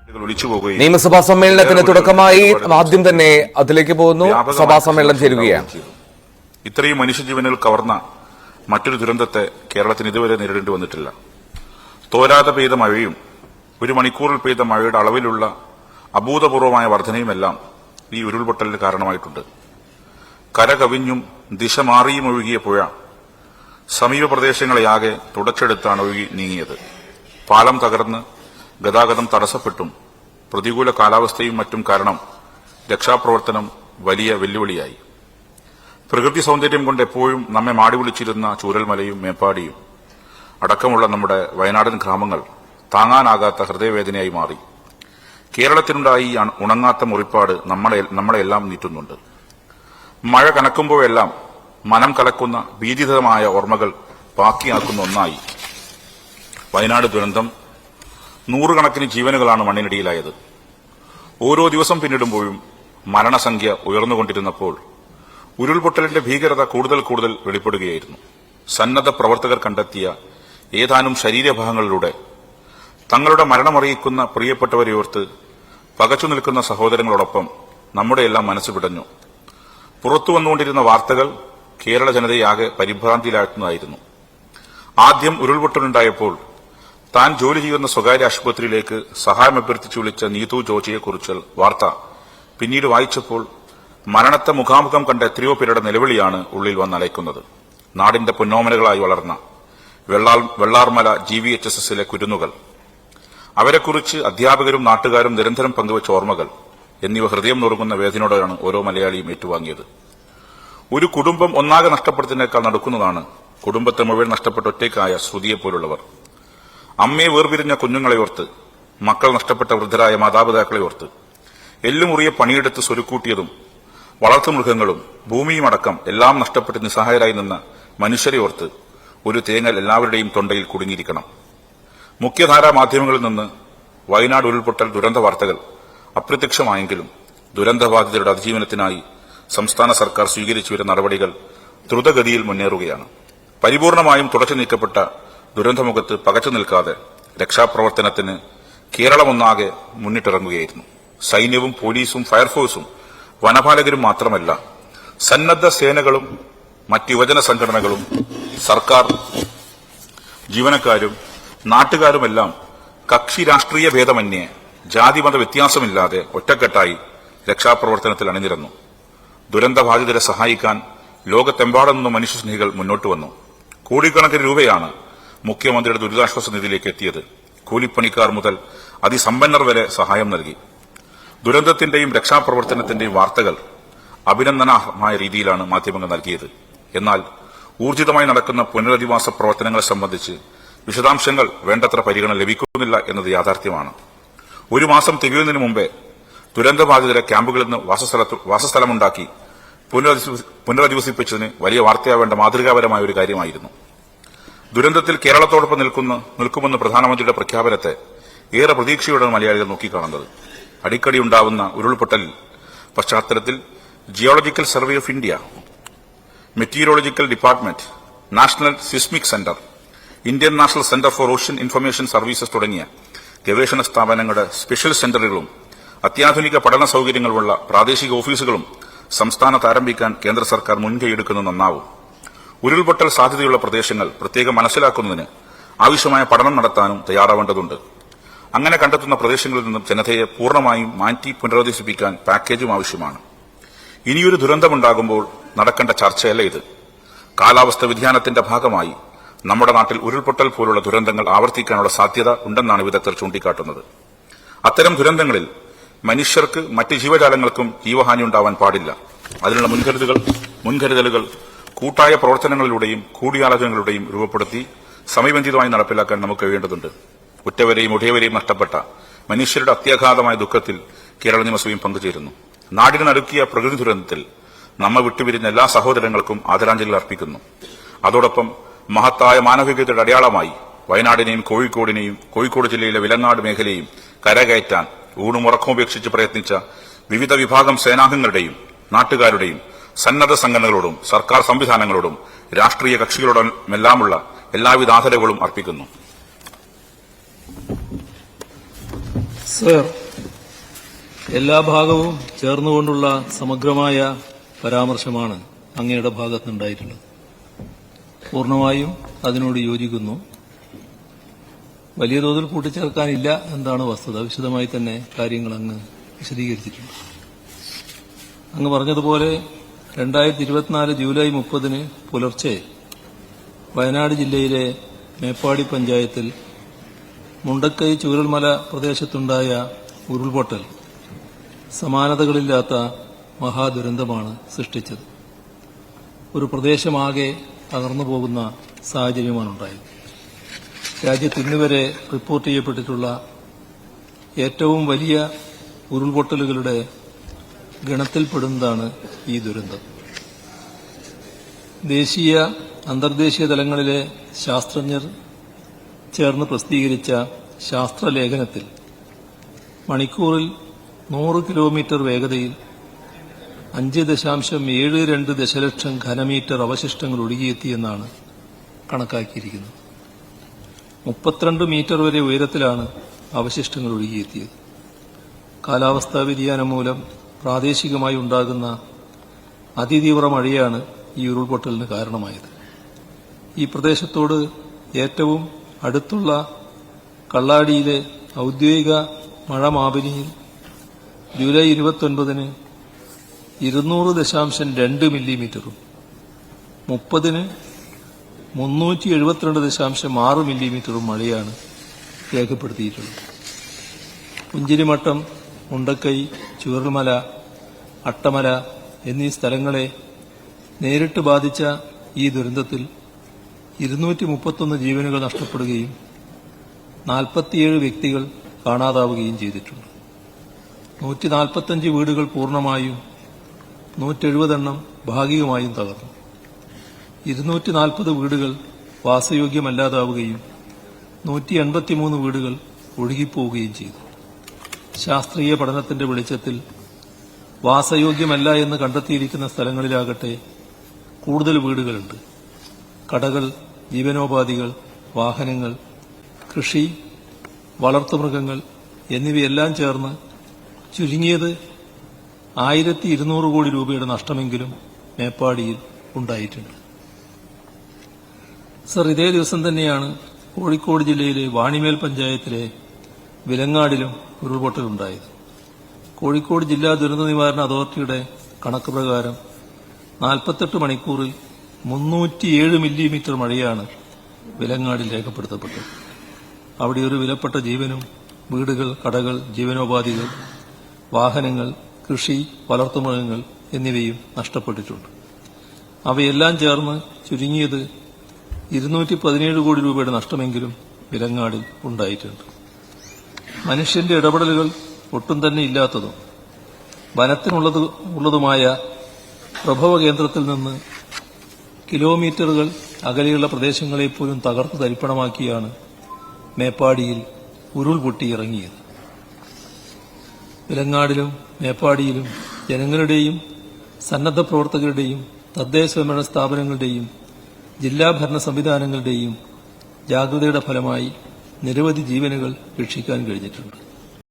നിയമസഭാ സമ്മേളനത്തിന് തുടക്കമായി ആദ്യം തന്നെ അതിലേക്ക് പോകുന്നു. സഭാ സമ്മേളനം ചേരുകയാണ്. ഇത്രയും മനുഷ്യജീവനുകൾ കവർന്ന മറ്റൊരു ദുരന്തത്തെ കേരളത്തിന് ഇതുവരെ നേരിടേണ്ടി വന്നിട്ടില്ല. തോരാതെ പെയ്ത മഴയും ഒരു മണിക്കൂറിൽ പെയ്ത മഴയുടെ അളവിലുള്ള അഭൂതപൂർവമായ വർധനയുമെല്ലാം ഈ ഉരുൾപൊട്ടലിന് കാരണമായിട്ടുണ്ട്. കര കവിഞ്ഞും ദിശ മാറിയും ഒഴുകിയ പുഴ സമീപ പ്രദേശങ്ങളെയാകെ തുടച്ചെടുത്താണ് ഒഴുകി നീങ്ങിയത്. പാലം തകർന്ന് ഗതാഗതം തടസ്സപ്പെട്ടും പ്രതികൂല കാലാവസ്ഥയും മറ്റും കാരണം രക്ഷാപ്രവർത്തനം വലിയ വെല്ലുവിളിയായി. പ്രകൃതി സൌന്ദര്യം കൊണ്ട് എപ്പോഴും നമ്മെ മാടി വിളിച്ചിരുന്ന ചൂരൽമലയും മേപ്പാടിയും അടക്കമുള്ള നമ്മുടെ വയനാടൻ ഗ്രാമങ്ങൾ താങ്ങാനാകാത്ത ഹൃദയവേദനയായി മാറി. കേരളത്തിനുണ്ടായി ഈ ഉണങ്ങാത്ത മുറിപ്പാട് നമ്മളെല്ലാം നീട്ടുന്നുണ്ട്. മഴ കനക്കുമ്പോഴെല്ലാം മനം കലക്കുന്ന ഭീതിതമായ ഓർമ്മകൾ ബാക്കിയാക്കുന്ന ഒന്നായി വയനാട് ദുരന്തം. നൂറുകണക്കിന് ജീവനുകളാണ് മണ്ണിനടിയിലായത്. ഓരോ ദിവസം പിന്നിടുമ്പോഴും മരണസംഖ്യ ഉയർന്നുകൊണ്ടിരുന്നപ്പോൾ ഉരുൾപൊട്ടലിന്റെ ഭീകരത കൂടുതൽ വെളിപ്പെടുകയായിരുന്നു. സന്നദ്ധ പ്രവർത്തകർ കണ്ടെത്തിയ ഏതാനും ശരീരഭാഗങ്ങളിലൂടെ തങ്ങളുടെ മരണമറിയിക്കുന്ന പ്രിയപ്പെട്ടവരെ ഓർത്ത് പകച്ചു നിൽക്കുന്ന സഹോദരങ്ങളോടൊപ്പം നമ്മുടെയെല്ലാം മനസ്സ് പിടഞ്ഞു. പുറത്തു വന്നുകൊണ്ടിരുന്ന വാർത്തകൾ കേരള ജനതയാകെ പരിഭ്രാന്തിയിലാഴ്ത്തുന്നതായിരുന്നു. ആദ്യം ഉരുൾപൊട്ടലുണ്ടായപ്പോൾ താൻ ജോലി ചെയ്യുന്ന സ്വകാര്യ ആശുപത്രിയിലേക്ക് സഹായം അഭ്യർത്ഥിച്ചു വിളിച്ച നീതു ജോർജിയെക്കുറിച്ച് വാർത്ത പിന്നീട് വായിച്ചപ്പോൾ മരണത്തെ മുഖാമുഖം കണ്ട എത്രയോ പേരുടെ നിലവിളിയാണ് ഉള്ളിൽ വന്നലയ്ക്കുന്നത്. നാടിന്റെ പൊന്നോമനകളായി വളർന്ന വെള്ളാർമല GVHSSലെ കുരുന്നുകൾ, അവരെക്കുറിച്ച് അധ്യാപകരും നാട്ടുകാരും നിരന്തരം പങ്കുവച്ച ഓർമ്മകൾ എന്നിവ ഹൃദയം നുറുങ്ങുന്ന വേദനയോടെയാണ് ഓരോ മലയാളിയും ഏറ്റുവാങ്ങിയത്. ഒരു കുടുംബം ഒന്നാകെ നഷ്ടപ്പെടുന്നതിനേക്കാൾ നടക്കുന്നതാണ് കുടുംബത്തെ മുഴുവൻ നഷ്ടപ്പെട്ട ഒറ്റയ്ക്കായ ശ്രുതിയെപ്പോലുള്ളവർ. അമ്മയെ വേർപിരിഞ്ഞ കുഞ്ഞുങ്ങളെ ഓർത്ത്, മക്കൾ നഷ്ടപ്പെട്ട വൃദ്ധരായ മാതാപിതാക്കളെ ഓർത്ത്, എല്ലുമുറിയെ പണിയെടുത്ത് സ്വരുക്കൂട്ടിയതും വളർത്തുമൃഗങ്ങളും ഭൂമിയും അടക്കം എല്ലാം നഷ്ടപ്പെട്ട് നിസ്സഹായരായി നിന്ന മനുഷ്യരെ ഓർത്ത് ഒരു തേങ്ങൽ എല്ലാവരുടെയും തൊണ്ടയിൽ കുടുങ്ങിയിരിക്കണം. മുഖ്യധാരാ മാധ്യമങ്ങളിൽ നിന്ന് വയനാട് ഉരുൾപൊട്ടൽ ദുരന്ത വാർത്തകൾ അപ്രത്യക്ഷമായെങ്കിലും ദുരന്തബാധിതരുടെ അതിജീവനത്തിനായി സംസ്ഥാന സർക്കാർ സ്വീകരിച്ചു വരുന്ന നടപടികൾ ദ്രുതഗതിയിൽ മുന്നേറുകയാണ്. പരിപൂർണമായും തുടച്ചു നീക്കപ്പെട്ട ദുരന്തമുഖത്ത് പകച്ചു നിൽക്കാതെ രക്ഷാപ്രവർത്തനത്തിന് കേരളമൊന്നാകെ മുന്നിട്ടിറങ്ങുകയായിരുന്നു. സൈന്യവും പോലീസും ഫയർഫോഴ്സും വനപാലകരും മാത്രമല്ല, സന്നദ്ധ സേനകളും മറ്റ് യുവജന സംഘടനകളും സർക്കാർ ജീവനക്കാരും നാട്ടുകാരുമെല്ലാം കക്ഷി രാഷ്ട്രീയ ഭേദമന്യേ ജാതിമത വ്യത്യാസമില്ലാതെ ഒറ്റക്കെട്ടായി രക്ഷാപ്രവർത്തനത്തിൽ അണിനിരന്നു. ദുരന്തബാധിതരെ സഹായിക്കാൻ ലോകത്തെമ്പാടും നിന്ന് മനുഷ്യസ്നേഹികൾ മുന്നോട്ട് വന്നു. കോടിക്കണക്കിന് രൂപയാണ് മുഖ്യമന്ത്രിയുടെ ദുരിതാശ്വാസ നിധിയിലേക്ക് എത്തിയത്. കൂലിപ്പണിക്കാർ മുതൽ അതിസമ്പന്നർ വരെ സഹായം നൽകി. ദുരന്തത്തിന്റെയും രക്ഷാപ്രവർത്തനത്തിന്റെയും വാർത്തകൾ അഭിനന്ദനാർഹമായ രീതിയിലാണ് മാധ്യമങ്ങൾ നൽകിയത്. എന്നാൽ ഊർജിതമായി നടക്കുന്ന പുനരധിവാസ പ്രവർത്തനങ്ങളെ സംബന്ധിച്ച് വിശദാംശങ്ങൾ വേണ്ടത്ര പരിഗണന ലഭിക്കുന്നില്ല എന്നത് യാഥാർത്ഥ്യമാണ്. ഒരു മാസം തികയുന്നതിന് മുമ്പേ ദുരന്തബാധിതരെ ക്യാമ്പുകളിൽ നിന്ന് വാസസ്ഥലമുണ്ടാക്കി പുനരധിവസിപ്പിച്ചതിന് വലിയ വാർത്തയാവേണ്ട മാതൃകാപരമായ ഒരു കാര്യമായിരുന്നു. ദുരന്തത്തിൽ കേരളത്തോടൊപ്പം നിൽക്കുമെന്ന് പ്രധാനമന്ത്രിയുടെ പ്രഖ്യാപനത്തെ ഏറെ പ്രതീക്ഷയോടെ മലയാളികൾ നോക്കിക്കാണുന്നത്. അടിക്കടി ഉണ്ടാവുന്ന ഉരുൾപൊട്ടൽ പശ്ചാത്തലത്തിൽ geological survey of India, meteorological department, national seismic centre, Indian national centre for ocean information services തുടങ്ങിയ ഗവേഷണ സ്ഥാപനങ്ങളുടെ സ്പെഷ്യൽ സെന്ററുകളും അത്യാധുനിക പഠന സൌകര്യങ്ങളുള്ള പ്രാദേശിക ഓഫീസുകളും സംസ്ഥാനത്ത് ആരംഭിക്കാൻ കേന്ദ്ര സർക്കാർ മുൻകൈയെടുക്കുന്നത് നന്നാവും. ഉരുൾപൊട്ടൽ സാധ്യതയുള്ള പ്രദേശങ്ങൾ പ്രത്യേകം മനസ്സിലാക്കുന്നതിന് ആവശ്യമായ പഠനം നടത്താനും തയ്യാറാവേണ്ടതുണ്ട്. അങ്ങനെ കണ്ടെത്തുന്ന പ്രദേശങ്ങളിൽ നിന്നും ജനതയെ പൂർണ്ണമായും മാറ്റി പുനരധിവസിപ്പിക്കാൻ പാക്കേജും ആവശ്യമാണ്. ഇനിയൊരു ദുരന്തമുണ്ടാകുമ്പോൾ നടക്കേണ്ട ചർച്ചയല്ല ഇത്. കാലാവസ്ഥാ വ്യതിയാനത്തിന്റെ ഭാഗമായി നമ്മുടെ നാട്ടിൽ ഉരുൾപൊട്ടൽ പോലുള്ള ദുരന്തങ്ങൾ ആവർത്തിക്കാനുള്ള സാധ്യത ഉണ്ടെന്നാണ് വിദഗ്ധർ ചൂണ്ടിക്കാട്ടുന്നത്. അത്തരം ദുരന്തങ്ങളിൽ മനുഷ്യർക്ക് മറ്റ് ജീവജാലങ്ങൾക്കും ജീവഹാനി ഉണ്ടാവാൻ പാടില്ല. അതിനുള്ള മുൻകരുതലുകൾ കൂട്ടായ പ്രവർത്തനങ്ങളിലൂടെയും കൂടിയാലോചനകളുടെയും രൂപപ്പെടുത്തി സമയബന്ധിതമായി നടപ്പിലാക്കാൻ നമുക്ക് കഴിയേണ്ടതുണ്ട്. ഉറ്റവരെയും ഉടയവരെയും നഷ്ടപ്പെട്ട മനുഷ്യരുടെ അത്യാഘാതമായ ദുഃഖത്തിൽ കേരള നിയമസഭയും പങ്കുചേരുന്നു. നാടിന് നടുക്കിയ പ്രകൃതി ദുരന്തത്തിൽ നമ്മെ വിട്ടുപിരിഞ്ഞ എല്ലാ സഹോദരങ്ങൾക്കും ആദരാഞ്ജലികൾ അർപ്പിക്കുന്നു. അതോടൊപ്പം മഹത്തായ മാനവികതയുടെ അടയാളമായി വയനാടിനെയും കോഴിക്കോട് ജില്ലയിലെ വിലങ്ങാട് മേഖലയും കരകയറ്റാൻ ഊണും ഉറക്കവും ഉപേക്ഷിച്ച് പ്രയത്നിച്ച വിവിധ വിഭാഗം സേനാംഗങ്ങളുടെയും നാട്ടുകാരുടെയും സന്നദ്ധ സംഘടനകളോടും സർക്കാർ സംവിധാനങ്ങളോടും രാഷ്ട്രീയ കക്ഷികളോടുമെല്ലാമുള്ള എല്ലാവിധ ആദരവുകളും അർപ്പിക്കുന്നു. സർ എല്ലാ ഭാഗവും ചേർന്നുകൊണ്ടുള്ള സമഗ്രമായ പരാമർശമാണ് അങ്ങയുടെ ഭാഗത്തുനിന്നുണ്ടായിട്ടുള്ളത്. പൂർണ്ണമായും അതിനോട് യോജിക്കുന്നു. വലിയ തോതിൽ കൂട്ടിച്ചേർക്കാനില്ല എന്നതാണ് വസ്തുത. വിശദമായി തന്നെ കാര്യങ്ങൾ അങ്ങ് വിശദീകരിച്ചിട്ടുണ്ട്. അങ്ങ് പറഞ്ഞതുപോലെ 2024 ജൂലൈ 30 പുലർച്ചെ വയനാട് ജില്ലയിലെ മേപ്പാടി പഞ്ചായത്തിൽ മുണ്ടക്കൈ ചൂരൽമല പ്രദേശത്തുണ്ടായ ഉരുൾപൊട്ടൽ സമാനതകളില്ലാത്ത മഹാദുരന്തമാണ് സൃഷ്ടിച്ചത്. ഒരു പ്രദേശമാകെ തകർന്നു പോകുന്ന സാഹചര്യമാണുണ്ടായത്. രാജ്യത്ത് ഇന്നുവരെ റിപ്പോർട്ട് ചെയ്യപ്പെട്ടിട്ടുള്ള ഏറ്റവും വലിയ ഉരുൾപൊട്ടലുകളുടെ ഗണത്തിൽപ്പെടുന്നതാണ് ഈ ദുരന്തം. ദേശീയ അന്തർദേശീയ തലങ്ങളിലെ ശാസ്ത്രജ്ഞർ ചേർന്ന് പ്രസിദ്ധീകരിച്ച ശാസ്ത്രലേഖനത്തിൽ മണിക്കൂറിൽ 100 കിലോമീറ്റർ വേഗതയിൽ 5.72 ദശലക്ഷം ഘനമീറ്റർ അവശിഷ്ടങ്ങൾ ഒഴുകിയെത്തിയെന്നാണ് കണക്കാക്കിയിരിക്കുന്നത്. 32 മീറ്റർ വരെ ഉയരത്തിലാണ് അവശിഷ്ടങ്ങൾ ഒഴുകിയെത്തിയത്. കാലാവസ്ഥാ വ്യതിയാനം മൂലം പ്രാദേശികമായി ഉണ്ടാകുന്ന അതിതീവ്ര മഴയാണ് ഈ ഉരുൾപൊട്ടലിന് കാരണമായത്. ഈ പ്രദേശത്തോട് ഏറ്റവും അടുത്തുള്ള കള്ളാടിയിലെ ഔദ്യോഗിക മഴ മാപിനിയിൽ ജൂലൈ 29 200.2 മില്ലിമീറ്ററും 30 372.6 മില്ലിമീറ്ററും മഴയാണ് രേഖപ്പെടുത്തിയിട്ടുള്ളത്. പുഞ്ചിരിമട്ടം, മുണ്ടക്കൈ, ചൂരൽമല, അട്ടമല എന്നീ സ്ഥലങ്ങളെ നേരിട്ട് ബാധിച്ച ഈ ദുരന്തത്തിൽ 231 ജീവനുകൾ നഷ്ടപ്പെടുകയും 47 വ്യക്തികൾ കാണാതാവുകയും ചെയ്തിട്ടുണ്ട്. 145 വീടുകൾ പൂർണ്ണമായും 170 എണ്ണം ഭാഗികമായും തകർന്നു. 240 വീടുകൾ വാസയോഗ്യമല്ലാതാവുകയും 183 വീടുകൾ ഒഴുകിപ്പോവുകയും ചെയ്തു. ശാസ്ത്രീയ പഠനത്തിന്റെ വെളിച്ചത്തിൽ വാസയോഗ്യമല്ല എന്ന് കണ്ടെത്തിയിരിക്കുന്ന സ്ഥലങ്ങളിലാകട്ടെ കൂടുതൽ വീടുകളുണ്ട്. കടകൾ, ജീവനോപാധികൾ, വാഹനങ്ങൾ, കൃഷി, വളർത്തുമൃഗങ്ങൾ എന്നിവയെല്ലാം ചേർന്ന് ചുരുങ്ങിയത് 1200 കോടി രൂപയുടെ നഷ്ടമെങ്കിലും മേപ്പാടിയിൽ ഉണ്ടായിട്ടുണ്ട്. സർ, ഇതേ ദിവസം തന്നെയാണ് കോഴിക്കോട് ജില്ലയിലെ വാണിമേൽ പഞ്ചായത്തിലെ വിലങ്ങാടിലും ഉരുൾപൊട്ടലുണ്ടായത്. കോഴിക്കോട് ജില്ലാ ദുരന്ത നിവാരണ അതോറിറ്റിയുടെ കണക്ക് പ്രകാരം 48 മണിക്കൂറിൽ 307 മില്ലിമീറ്റർ മഴയാണ് വിലങ്ങാടിൽ രേഖപ്പെടുത്തപ്പെട്ടത്. അവിടെ ഒരു വിലപ്പെട്ട ജീവനും വീടുകൾ, കടകൾ, ജീവനോപാധികൾ, വാഹനങ്ങൾ, കൃഷി, വളർത്തുമൃഗങ്ങൾ എന്നിവയും നഷ്ടപ്പെട്ടിട്ടുണ്ട്. അവയെല്ലാം ചേർന്ന് ചുരുങ്ങിയത് 217 കോടി രൂപയുടെ നഷ്ടമെങ്കിലും വിലങ്ങാടിൽ ഉണ്ടായിട്ടുണ്ട്. മനുഷ്യന്റെ ഇടപെടലുകൾ ഒട്ടും തന്നെ ഇല്ലാത്തതും വനത്തിനുള്ളതുമായ പ്രഭവ കേന്ദ്രത്തിൽ നിന്ന് കിലോമീറ്ററുകൾ അകലെയുള്ള പ്രദേശങ്ങളെപ്പോലും തകർത്ത് തരിപ്പണമാക്കിയാണ് മേപ്പാടിയിൽ ഉരുൾപൊട്ടിയിറങ്ങിയത്. വിലങ്ങാടിലും മേപ്പാടിയിലും ജനങ്ങളുടെയും സന്നദ്ധ പ്രവർത്തകരുടെയും തദ്ദേശ സ്വയംഭരണ സ്ഥാപനങ്ങളുടെയും ജില്ലാ ഭരണ സംവിധാനങ്ങളുടെയും ജാഗ്രതയുടെ ഫലമായി നിരവധി ജീവനുകൾ രക്ഷിക്കാൻ കഴിഞ്ഞിട്ടുണ്ട്.